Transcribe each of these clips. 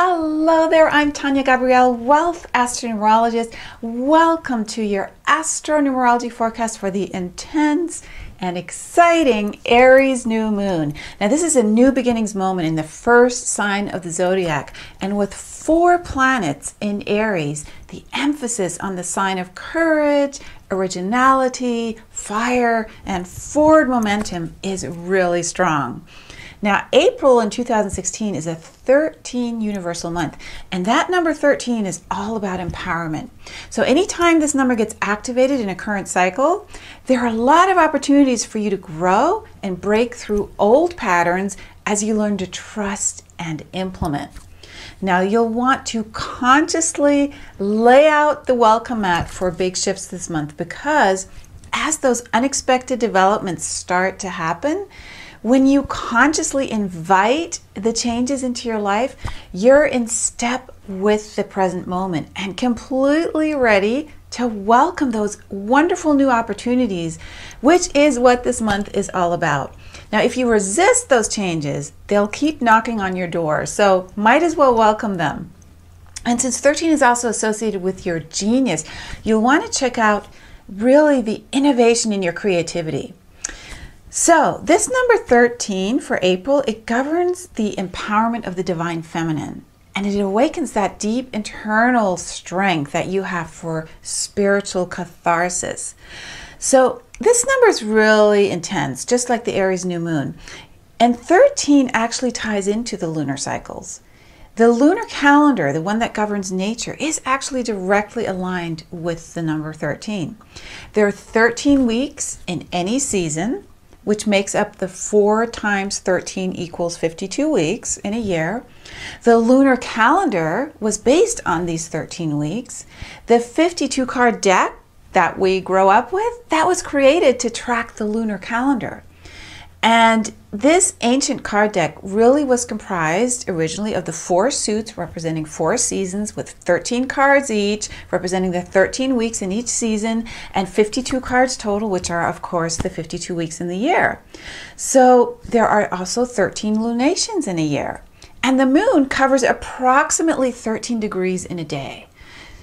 Hello there, I'm Tanya Gabrielle, Wealth Astronumerologist. Welcome to your astronumerology forecast for the intense and exciting Aries new moon. Now this is a new beginnings moment in the first sign of the zodiac, and with 4 planets in Aries, the emphasis on the sign of courage, originality, fire, and forward momentum is really strong. Now, April in 2016 is a 13 universal month, and that number 13 is all about empowerment. So anytime this number gets activated in a current cycle, there are a lot of opportunities for you to grow and break through old patterns as you learn to trust and implement. Now, you'll want to consciously lay out the welcome mat for big shifts this month, because as those unexpected developments start to happen, when you consciously invite the changes into your life, you're in step with the present moment and completely ready to welcome those wonderful new opportunities, which is what this month is all about. Now, if you resist those changes, they'll keep knocking on your door, so might as well welcome them. And since 13 is also associated with your genius, you'll want to check out really the innovation in your creativity. So this number 13 for April, it governs the empowerment of the divine feminine, and it awakens that deep internal strength that you have for spiritual catharsis. So this number is really intense, just like the Aries new moon. And 13 actually ties into the lunar cycles. The lunar calendar, the one that governs nature, is actually directly aligned with the number 13. There are 13 weeks in any season, which makes up the 4 times 13 equals 52 weeks in a year. The lunar calendar was based on these 13 weeks. The 52 card deck that we grow up with, that was created to track the lunar calendar. And this ancient card deck really was comprised originally of the 4 suits representing 4 seasons, with 13 cards each representing the 13 weeks in each season, and 52 cards total, which are of course the 52 weeks in the year. So there are also 13 lunations in a year, and the moon covers approximately 13 degrees in a day.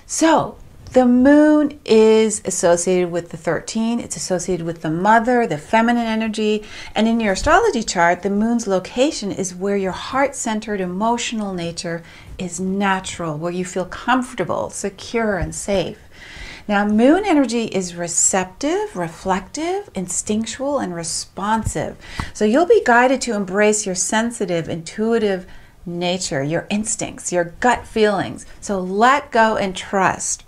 So the moon is associated with the 13. It's associated with the mother, the feminine energy. And in your astrology chart, the moon's location is where your heart-centered emotional nature is natural, where you feel comfortable, secure, and safe. Now, moon energy is receptive, reflective, instinctual, and responsive. So you'll be guided to embrace your sensitive, intuitive nature, your instincts, your gut feelings. So let go and trust.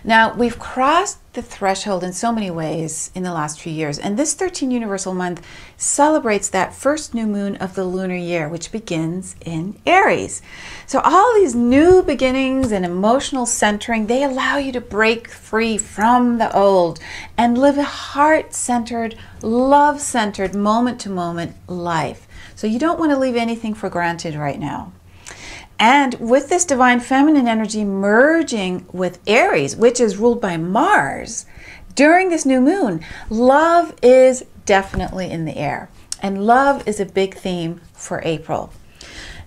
Now, we've crossed the threshold in so many ways in the last few years, and this 13 universal month celebrates that first new moon of the lunar year, which begins in Aries. So all these new beginnings and emotional centering, they allow you to break free from the old and live a heart-centered, love-centered, moment-to-moment life. So you don't want to leave anything for granted right now. And with this divine feminine energy merging with Aries, which is ruled by Mars, during this new moon, love is definitely in the air. And love is a big theme for April.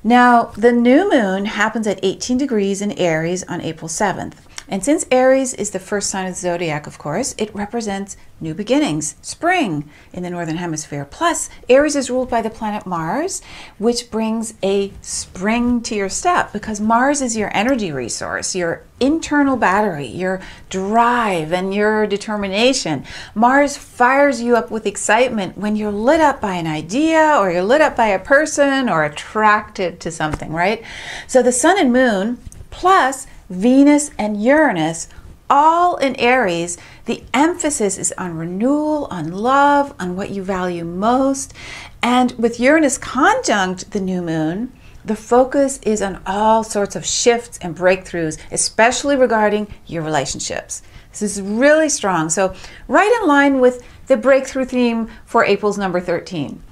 Now, the new moon happens at 18 degrees in Aries on April 7th. And since Aries is the first sign of the zodiac, of course, it represents new beginnings, spring in the northern hemisphere. Plus, Aries is ruled by the planet Mars, which brings a spring to your step, because Mars is your energy resource, your internal battery, your drive, and your determination. Mars fires you up with excitement when you're lit up by an idea, or you're lit up by a person, or attracted to something, right? So the sun and moon, plus Venus and Uranus, all in Aries, the emphasis is on renewal, on love, on what you value most. And with Uranus conjunct the new moon, the focus is on all sorts of shifts and breakthroughs, especially regarding your relationships. This is really strong. So right in line with the breakthrough theme for April's number 13.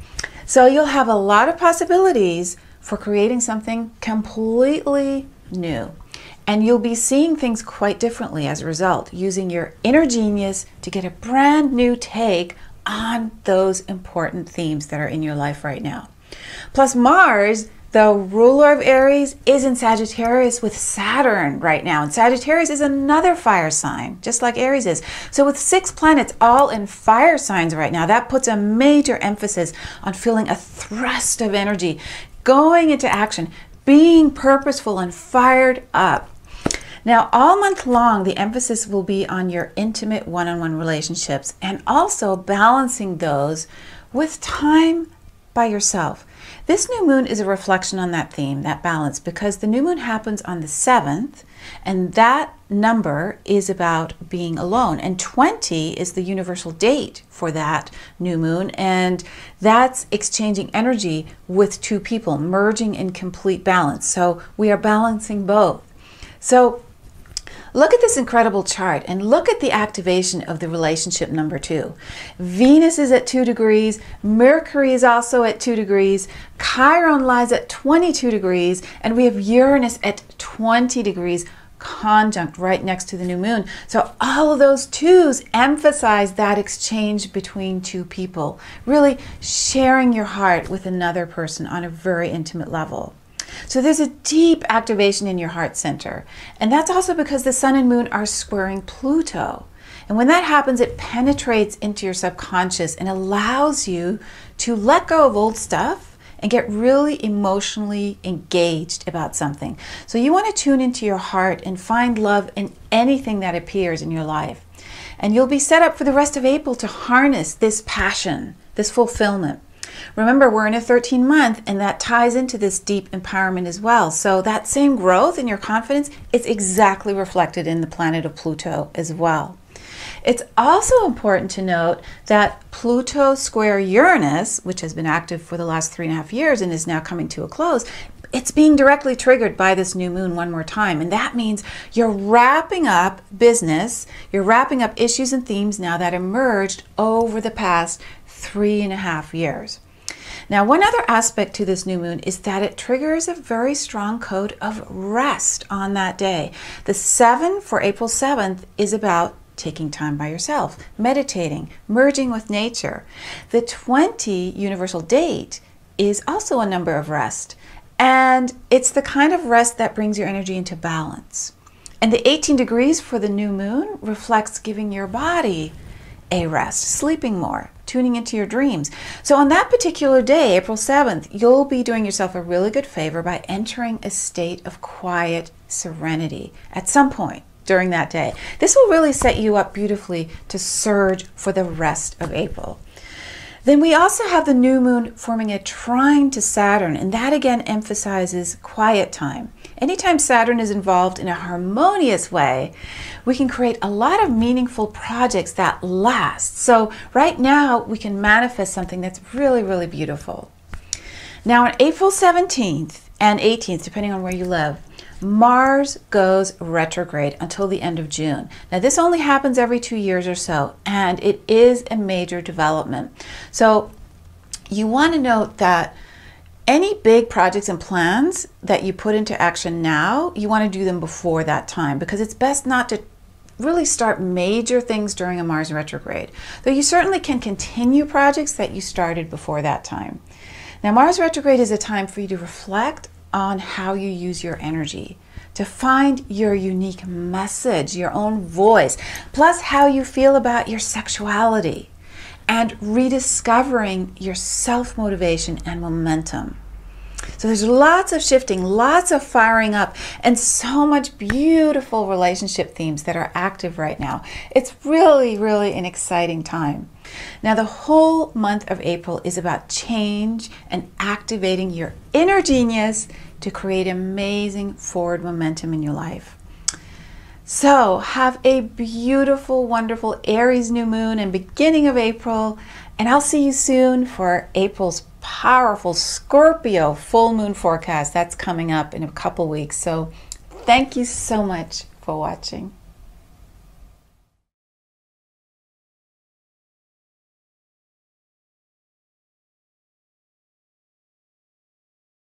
So you'll have a lot of possibilities for creating something completely new. And you'll be seeing things quite differently as a result, using your inner genius to get a brand new take on those important themes that are in your life right now. Plus, Mars The ruler of Aries is in Sagittarius with Saturn right now. And Sagittarius is another fire sign, just like Aries is. So with 6 planets all in fire signs right now, that puts a major emphasis on feeling a thrust of energy, going into action, being purposeful and fired up. Now, all month long, the emphasis will be on your intimate one-on-one relationships and also balancing those with time by yourself. This new moon is a reflection on that theme, that balance, because the new moon happens on the 7th, and that number is about being alone. And 20 is the universal date for that new moon, and that's exchanging energy with 2 people, merging in complete balance. So we are balancing both. So look at this incredible chart and look at the activation of the relationship number 2. Venus is at 2 degrees, Mercury is also at 2 degrees, Chiron lies at 22 degrees, and we have Uranus at 20 degrees conjunct right next to the new moon. So all of those 2s emphasize that exchange between 2 people, really sharing your heart with another person on a very intimate level. So there's a deep activation in your heart center. And that's also because the sun and moon are squaring Pluto. And when that happens, it penetrates into your subconscious and allows you to let go of old stuff and get really emotionally engaged about something. So you want to tune into your heart and find love in anything that appears in your life. And you'll be set up for the rest of April to harness this passion, this fulfillment. Remember, we're in a 13-month, and that ties into this deep empowerment as well. So that same growth in your confidence is exactly reflected in the planet of Pluto as well. It's also important to note that Pluto square Uranus, which has been active for the last 3.5 years and is now coming to a close, it's being directly triggered by this new moon one more time. And that means you're wrapping up business, you're wrapping up issues and themes now that emerged over the past 3.5 years. Now, one other aspect to this new moon is that it triggers a very strong code of rest on that day. The 7 for April 7th is about taking time by yourself, meditating, merging with nature. The 20 universal date is also a number of rest, and it's the kind of rest that brings your energy into balance. And the 18 degrees for the new moon reflects giving your body a rest, sleeping more, tuning into your dreams. So on that particular day, April 7th, you'll be doing yourself a really good favor by entering a state of quiet serenity at some point during that day. This will really set you up beautifully to surge for the rest of April. Then we also have the new moon forming a trine to Saturn, and that again emphasizes quiet time. Anytime Saturn is involved in a harmonious way, we can create a lot of meaningful projects that last. So right now we can manifest something that's really, really beautiful. Now on April 17th and 18th, depending on where you live, Mars goes retrograde until the end of June. Now this only happens every 2 years or so, and it is a major development. So you want to note that any big projects and plans that you put into action now, you want to do them before that time, because it's best not to really start major things during a Mars retrograde. Though you certainly can continue projects that you started before that time. Now Mars retrograde is a time for you to reflect on how you use your energy, to find your unique message, your own voice, plus how you feel about your sexuality, and rediscovering your self-motivation and momentum. So there's lots of shifting, lots of firing up, and so much beautiful relationship themes that are active right now. It's really, really an exciting time. Now the whole month of April is about change and activating your inner genius to create amazing forward momentum in your life. So have a beautiful, wonderful Aries new moon and beginning of April, and I'll see you soon for April's powerful Scorpio full moon forecast. That's coming up in a couple weeks. So thank you so much for watching.